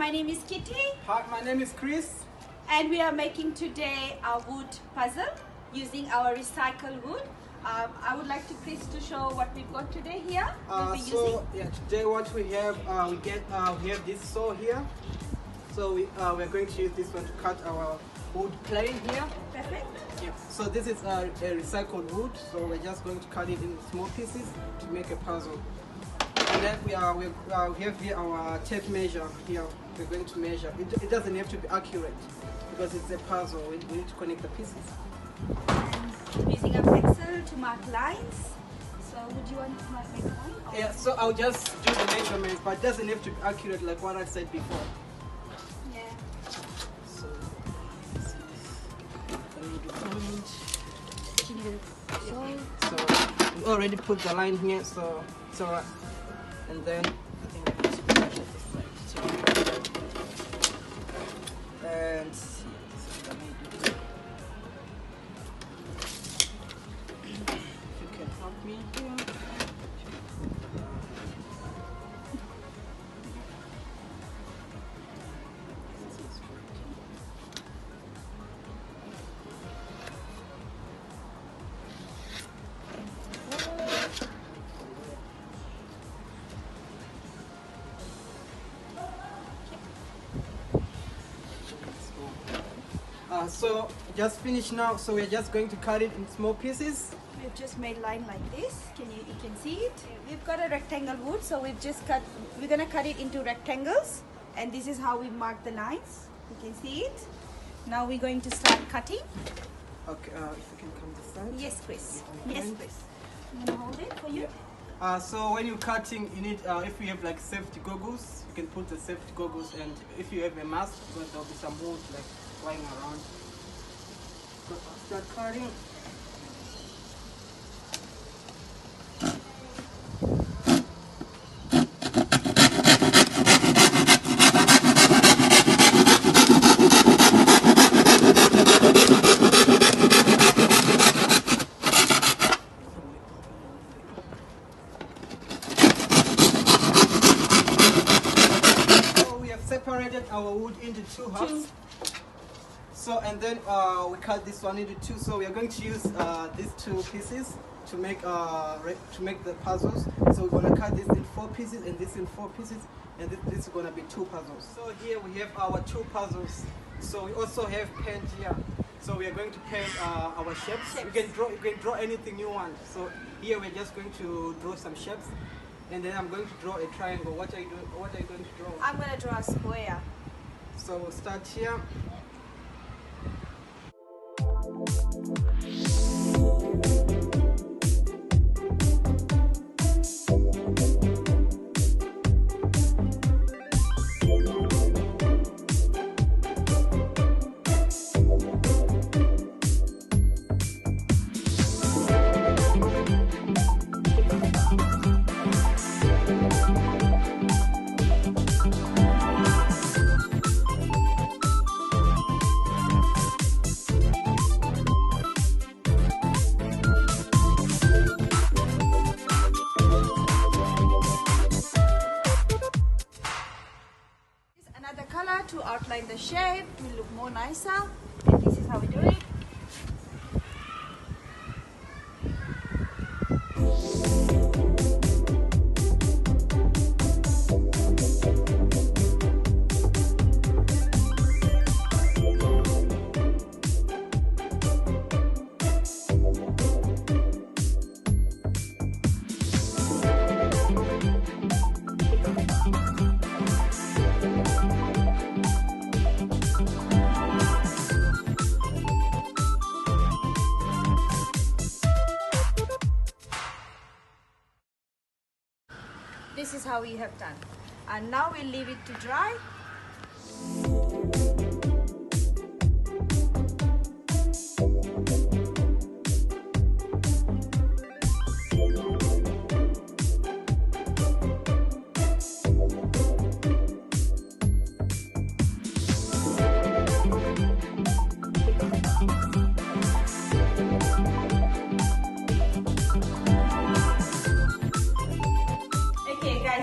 my name is Kitty. Hi, my name is Chris. And we are making today a wood puzzle using our recycled wood. I would like to Chris to show what we've got today here. Today what we have, we have this saw here. So we're going to use this one to cut our wood plane here. Perfect. Yeah. So this is a recycled wood. So we're just going to cut it in small pieces to make a puzzle. And then we have here our tape measure here. We're going to measure. It doesn't have to be accurate because it's a puzzle. We need to connect the pieces. And using a pencil to mark lines. So would you want to make a line? Yeah, so I'll just do the measurements, but it doesn't have to be accurate like what I said before. Yeah. So this is the point. So we already put the line here, so it's alright. And then I think I need to measure this side too. And see, this is what I need to do. If you can help me here. So just finished now, so we're just going to cut it in small pieces. We've just made line like this. You can see it. We've got a rectangle wood, so we're gonna cut it into rectangles, and this is how we mark the lines. You can see it. Now we're going to start cutting. Okay, if you can come this side. Yes, Chris. Yes, Chris. I'm gonna hold it for you. Yeah. So when you're cutting, you need, if you have like safety goggles, you can put the safety goggles, and if you have a mask, because there'll be some wood like flying around. So I'll start cutting. So we have separated our wood into two halves. So and then we cut this one into two. So we are going to use these two pieces to make the puzzles. So we're gonna cut this in 4 pieces and this in 4 pieces, and this is gonna be 2 puzzles. So here we have our 2 puzzles. So we also have paint here. So we are going to paint our shapes. You can draw anything you want. So here we're just going to draw some shapes, and then I'm going to draw a triangle. What are you doing? What are you going to draw? I'm gonna draw a square. So we'll start here. To outline the shape, will look more nicer, and this is how we do it. This is how we have done, and now we'll leave it to dry.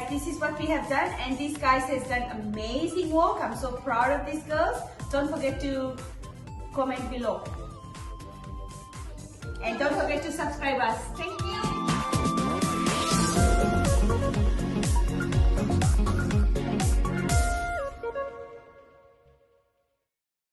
guys, this is what we have done, and these guys has done amazing work. I'm so proud of these girls. Don't forget to comment below. And don't forget to subscribe us. Thank you.